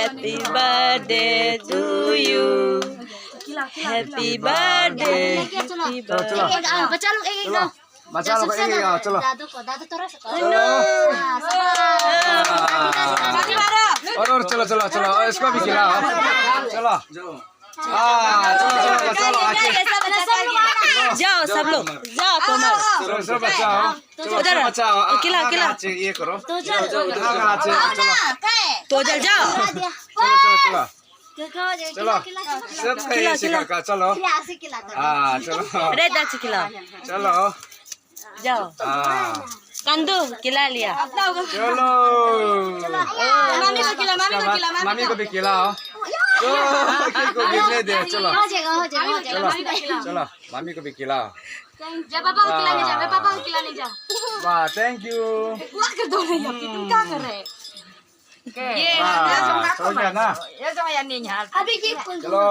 Happy birthday to you. Happy birthday. Happy birthday. बच्चा लोग एक एक बच्चा लोग एक एक चलो दादू थोड़ा सा और चलो चलो चलो इसको भी खिलाओ चलो चलो चलो चलो आके जाओ सब लोग जाओ कोमल चलो सब बचाओ उधर बचाओ खिला खिला ये करो चलो तो जल जाओ चलो चलो सब खाइए का चलो हाँ चलो रेड दाची खिला चलो जाओ हाँ कंदू खिला लिया चलो मामी को भी खिलाओ को भी ले दे चलो चलो चलो मामी को भी खिलाओ पापा को खिलाने जा पापा को खिलाने जा वाह थैंक यू तुम क्या कर रहे ये हो गया ना ये जो यानी यहाँ अभी की चलो